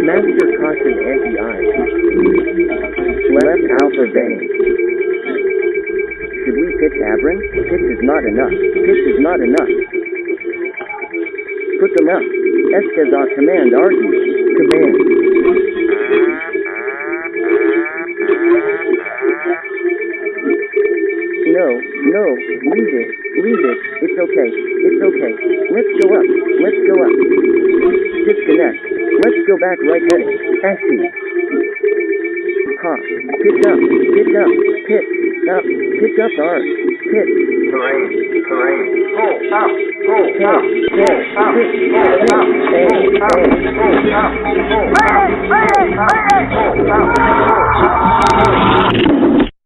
Master caution anti-eye. Left alpha vane. Should we pitch Abram? Pitch is not enough. Pitch is not enough. Put them up. Eskazar command argue. Command. No, leave it. It's okay. Let's go up. Disconnect. Let's go back right heading. SC. Hop. Pitch up. Pitch up R. Pitch. Terrain. Go up. Pitch.